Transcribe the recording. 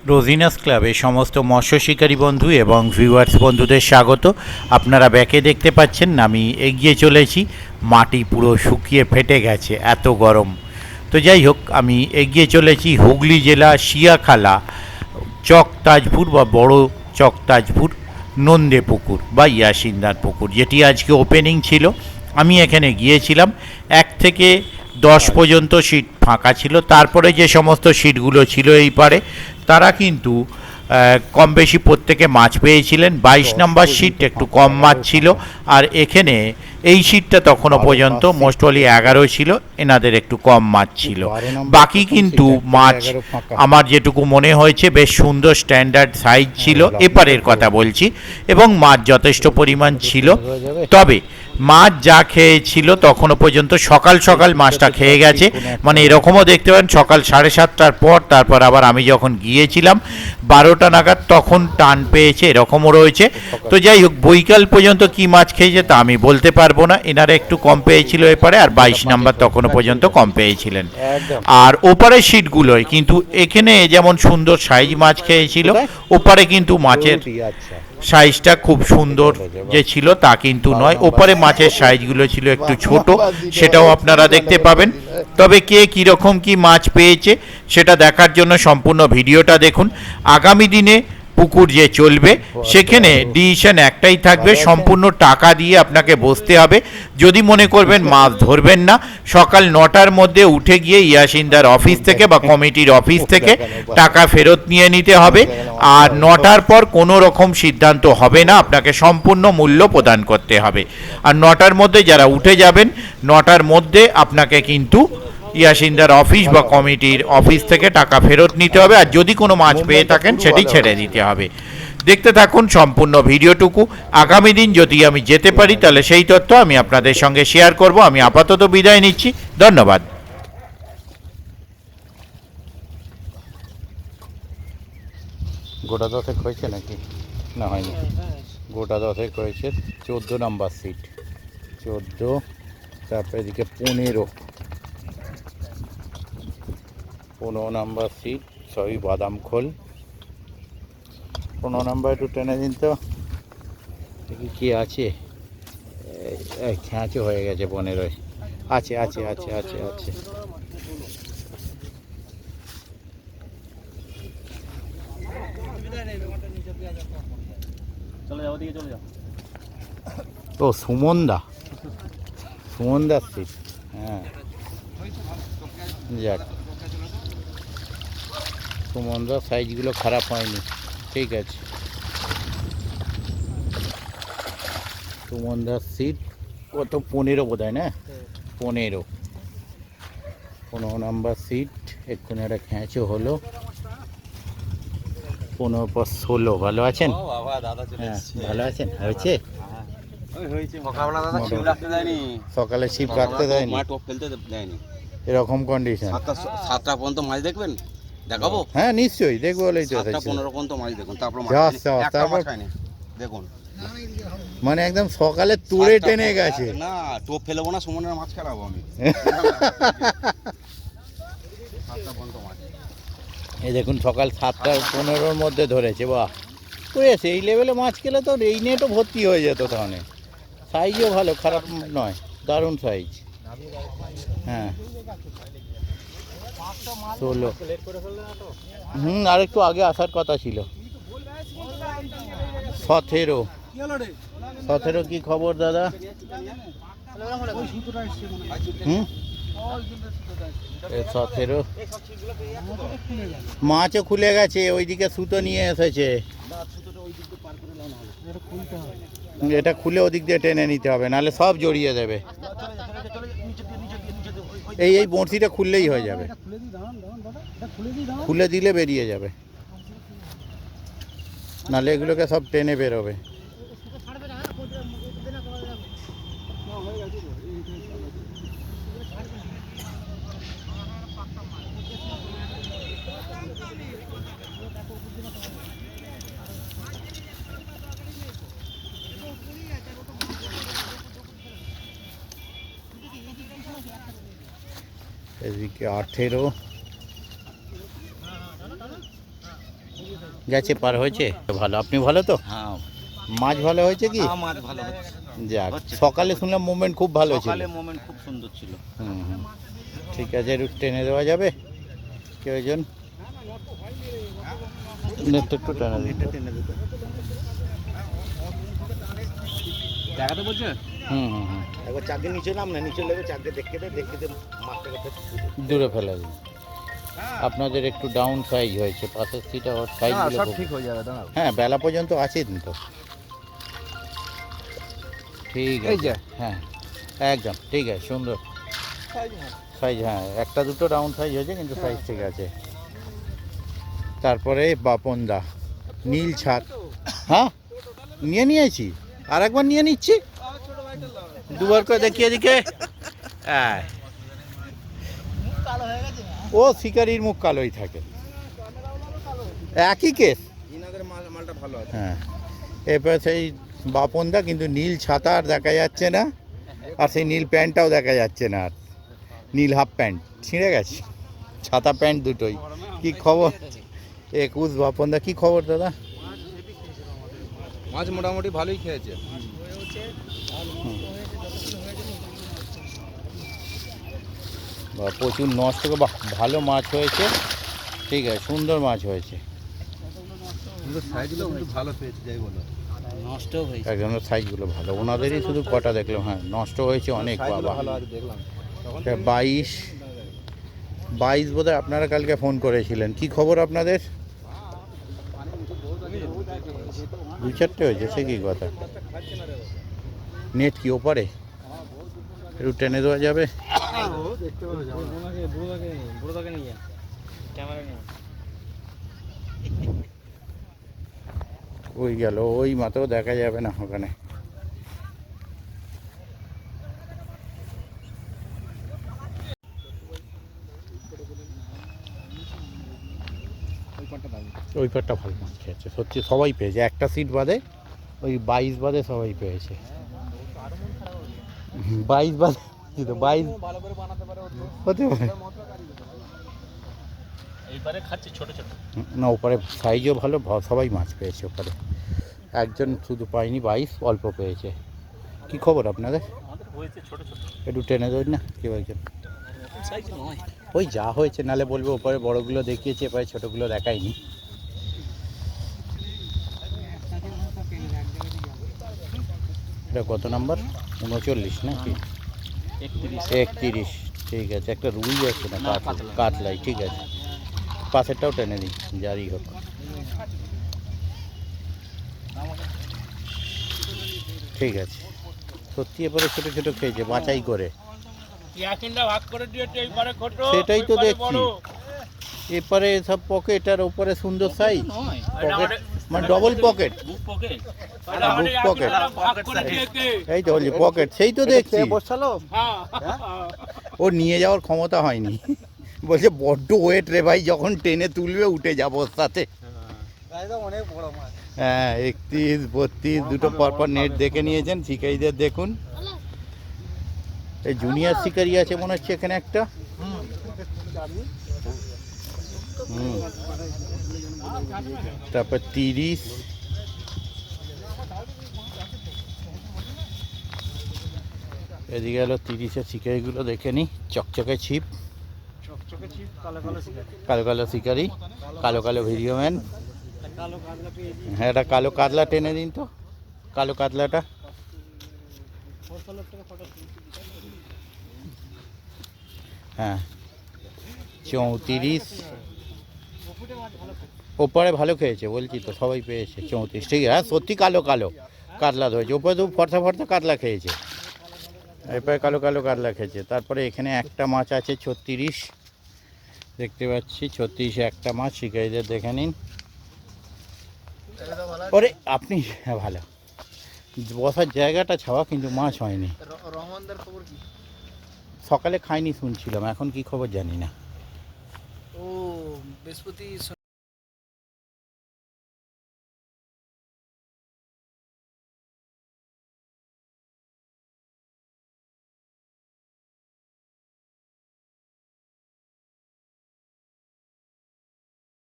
রোজিনাস ক্লাবে সমস্ত মৎস্য শিকারী বন্ধু এবং ভিউয়ার্স বন্ধুদের স্বাগত। আপনারা ব্যাকে দেখতে পাচ্ছেন আমি এগিয়ে চলেছি, মাটি পুরো শুকিয়ে ফেটে গেছে, এত গরম। তো যাই হোক, আমি এগিয়ে চলেছি হুগলি জেলা শিয়াখালা চকতাজপুর বা বড় চকতাজপুর নন্দে পুকুর বা ইয়াসিনদার পুকুর, যেটি আজকে ওপেনিং ছিল। আমি এখানে গিয়েছিলাম, 1 থেকে 10 পর্যন্ত সিট ফাঁকা ছিল। তারপরে যে সমস্ত সিটগুলো ছিল এই পারে, তারা কিন্তু কম বেশি প্রত্যেকে মাছ পেয়েছিলেন। 22 নম্বর সিট একটু কম মাছ ছিল, আর এখানে এই সিটটা তখনও পর্যন্ত মোস্টলি 11 ছিল, এনাদের একটু কম মাছ ছিল। বাকি কিন্তু মাছ আমার যেটুকু মনে হয়েছে বেশ সুন্দর স্ট্যান্ডার্ড সাইজ ছিল, এপারের কথা বলছি, এবং মাছ যথেষ্ট পরিমাণ ছিল। তবে মাছ যা খেয়েছিল তখনও পর্যন্ত সকাল সকাল মাছটা খেয়ে গেছে, মানে এরকমও দেখতে পারেন সকাল 7:30টার পর, তারপর আবার আমি যখন গিয়েছিলাম 12টা নাগাদ তখন টান পেয়েছে, এরকমও রয়েছে। তো যাই হোক, বৈকাল পর্যন্ত কি মাছ খেয়েছে তা আমি বলতে পারবো না। এনারা একটু কম পেয়েছিল এপারে, আর 22 নম্বর তখনও পর্যন্ত কম পেয়েছিলেন। আর ওপারের সিটগুলোয় কিন্তু এখানে যেমন সুন্দর সাইজ মাছ খেয়েছিল, ওপারে কিন্তু মাছের সাইজটা খুব সুন্দর যে ছিল তা কিন্তু নয়। ওপারে মাছের সাইজগুলো ছিল একটু ছোট, সেটাও আপনারা দেখতে পাবেন। তবে কে কীরকম কি মাছ পেয়েছে সেটা দেখার জন্য সম্পূর্ণ ভিডিওটা দেখুন। আগামী দিনে পুকুর যে চলবে সেখানে ডিসিশন একটাই থাকবে, সম্পূর্ণ টাকা দিয়ে আপনাকে বসতে হবে। যদি মনে করবেন মাছ ধরবেন না, সকাল 9টার মধ্যে উঠে গিয়ে ইয়াসিনদার অফিস থেকে বা কমিটির অফিস থেকে টাকা ফেরত নিয়ে নিতে হবে। আর 9টার পর কোনো রকম সিদ্ধান্ত হবে না, আপনাকে সম্পূর্ণ মূল্য প্রদান করতে হবে। আর 9টার মধ্যে যারা উঠে যাবেন, 9টার মধ্যে আপনাকে কিন্তু ইয়াসিনদার অফিস বা কমিটির অফিস থেকে টাকা ফেরত নিতে হবে। আর যদি কোনো মাছ পেয়ে থাকেন সেটি ছেড়ে দিতে হবে। দেখতে থাকুন সম্পূর্ণ ভিডিওটুকু। আগামী দিন যদি আমি যেতে পারি তাহলে সেই তথ্য আমি আপনাদের সঙ্গে শেয়ার করব। আমি আপাতত বিদায় নিচ্ছি, ধন্যবাদ। গোটা 10 হয়েছে নাকি? না, হয়নি। গোটা 10 হয়েছে। 14 নম্বর সিট, 14। তারপরে এদিকে 15 নম্বর সিট, সবই বাদাম খোল। 15 নম্বর একটু টেনে দিন তো, দেখি কি আছে। খ্যাঁচো হয়ে গেছে 15। আছে আছে আছে আছে আছে। ও সুমনদা, সুমনদার সিট। হ্যাঁ, যাক, সুমনদার সাইজগুলো খারাপ হয়নি, ঠিক আছে। সুমনদার সিট কত? 15 বোধ হয় না? 15 নম্বর সিট। এক্ষুনি একটা খ্যাঁচো হলো। 15 পর 16। ভালো আছেন? হ্যাঁ, ভালো আছেন? হয়েছে? সকালে ছিপ রাখতে দেয়নি, এরকম কন্ডিশন। 7টা পর্যন্ত মাছ দেখবেন, দেখাবো। হ্যাঁ নিশ্চয়ই দেখবো, বলেই তো 7টা 15 পর্যন্ত মাছ দেখুন, তারপর তারপর দেখুন। মানে একদম সকালে তুড়ে টেনে গেছে। না, টোপ ফেলবো না, সুমনের মাছ খারাপো আমি। 7টা পর্যন্ত মাছ। এই দেখুন, সকাল 7টা 15-র মধ্যে ধরেছে। বাহ, বুঝেছে। এই লেভেলে মাছ খেলে তো এই নেটও ভর্তি হয়ে যেত তাহলে। সাইজও ভালো, খারাপ নয়, দারুণ সাইজ। হ্যাঁ, 16। আর একটু আগে আসার কথা ছিল। 17 কি খবর দাদা? 17 মাছও খুলে গেছে, ওইদিকে সুতো নিয়ে এসেছে। এটা খুলে ওদিক দিয়ে টেনে নিতে হবে, নাহলে সব জড়িয়ে দেবে। এই বড়শিটা খুললেই হয়ে যাবে, খুলে দিলে বেরিয়ে যাবে, নাহলে এগুলোকে সব টেনে বেরোবে। এদিকে 18। গেছে পার হয়েছে ভালো, আপনি ভালো তো? হ্যাঁ মাছ ভালো হয়েছে কি? মাছ ভালো হচ্ছে যাক, হচ্ছে। সকালে শুনলাম মুভমেন্ট খুব ভালো ছিল। সকালে মোমেন্ট খুব সুন্দর ছিল। হুম, ঠিক আছে, একটু টেনে দেওয়া যাবে কেউজন? নেটটা একটু টেনে দিন। দেখাতে বলছে হুম হুম হুম, একবার চারটে নিচে নাম না, নিচে লেগে চারটে দেখতে মাছটাকে দূরে ফেলে দিন। আপনাদের একটু ডাউন সাইজ হয়েছে, পাশের সিটা সাইজগুলো সব খুব- ঠিক হয়ে যাবে দাঁড়াও। হ্যাঁ, বেলা পর্যন্ত আছেন তো। ঠিক এই আছে, যে। হ্যাঁ একদম ঠিক আছে, সুন্দর সাইজ। হ্যাঁ, একটা দুটো ডাউন সাইজ হয়েছে কিন্তু সাইজ ঠিক আছে। তারপরে বাপনদা নীল ছাদ। হ্যাঁ, নিয়েছি, আর একবার নিয়ে নিচ্ছি, দুবার করে দেখি এদিকে। আয়। ও শিকারির মুখ কালোই থাকে, একই কেস। ইনাদের মালটা ভালো আছে। হ্যাঁ, এরপর সেই বাপনদা, কিন্তু নীল ছাতা আর দেখা যাচ্ছে না, আর সেই নীল প্যান্টটাও দেখা যাচ্ছে না, আর নীল হাফ প্যান্ট ছিঁড়ে গেছে, ছাতা প্যান্ট দুটোই। কি খবর 21 বাপনদা, কি খবর দাদা? মাছ মোটামুটি ভালোই খেয়েছে। প্রচুর নষ্ট, বাহ ভালো মাছ হয়েছে, ঠিক আছে, সুন্দর মাছ হয়েছে কিন্তু সাইজগুলো কিন্তু ভালো পেয়েছে যাই বলো। নষ্ট হয়েছে। একদম, সাইজগুলো ভালো, ওনাদেরই শুধু কটা দেখলাম। হ্যাঁ, নষ্ট হয়েছে অনেক বাবা। ভালো আছে দেখলাম। 22 বোধহয় আপনারা কালকে ফোন করেছিলেন, কি খবর আপনাদের? 2-4টে হয়েছে, সে কি কথা? নেট কি ওপারে একটু টেনে দেওয়া যাবে? ওই গেল, ওই মাত্র দেখা যাবে না ওখানে। ওই পাটটা ভালো মাছ খেয়েছে সত্যি, সবাই পেয়েছে, একটা সিট বাদে, ওই 22 বাদে সবাই পেয়েছে। 22 বাদে, 22 হতে পারে। এইবারে খাচ্ছে ছোট ছোট। না, ওপারে সাইজও ভালো, সবাই মাছ পেয়েছে ওপারে, একজন শুধু পায়নি, 22 অল্প পেয়েছে। কি খবর আপনাদের? আমাদের হয়েছে ছোট ছোট। একটু টেনে দেবেন না কেউ একজন? সাইজ নয়। ওই যা হয়েছে, নালে বলবো ওপারে বড়গুলো দেখিয়েছে, এপারে ছোটোগুলো দেখায়নি। এটা কত নাম্বার? 39 নাকি? 31, ঠিক আছে। একটা রুই আছে না, কাতলাই, ঠিক আছে, পাশেরটাও টেনে দিই, যারই হোক। ঠিক আছে, সত্যি এবারে ছোটো ছোটো খেয়েছে বাছাই করে। ভাগ করে দিয়েছে, এইবারে ছোট। সেটাই তো দেখছি, এপারে সব পকেট আর ওপরে সুন্দর সাইজ পকেট, মানে ডবল পকেট, বুক পকেট। বুক পকেট, ভাগ করে দিয়েছে। এই তো বলছি পকেট, সেই তো দেখছি। বসালো হ্যাঁ। ও নিয়ে যাওয়ার ক্ষমতা হয়নি, বলছে বড্ড ওয়েট রে ভাই, যখন টেনে তুলবে উঠে যাবো ওর সাথে। অনেক বড় মাছ। হ্যাঁ, 31, 32 দুটো পরপর নেট দেখে নিয়েছেন। শিকারীদের দেখুন, এই জুনিয়র শিকারি আছে মনে হচ্ছে এখানে একটা। হুম, তারপর 30, এদিকে গেল 30-এর শিকারিগুলো দেখে নি। চকচকে ছিপ, কালো কালো শিকারি, কালো কালো ভিডিও ম্যান। হ্যাঁ, এটা কালো কাতলা টেনে দিন তো, কালো কাতলাটা। হ্যাঁ, 34, ওপরে ভালো খেয়েছে বলছি তো, সবাই পেয়েছে 34, ঠিক আছে। হ্যাঁ, সত্যি কালো কালো কাতলা ধরেছে, ওপরে তো ফর্সা ফর্সা কাতলা খেয়েছে, এরপরে কালো কালো কাতলা খেয়েছে। তারপরে এখানে একটা মাছ আছে 36, দেখতে পাচ্ছি 36-এ একটা মাছ, শিকারীদের দেখে নিন। ওরে আপনি, হ্যাঁ ভালো, বসার জায়গাটা ছাওয়া, কিন্তু মাছ হয়নি। রহমানদার খবর কি? সকালে খাইনি শুনছিলাম, এখন কি খবর জানি না। ও বৃহস্পতি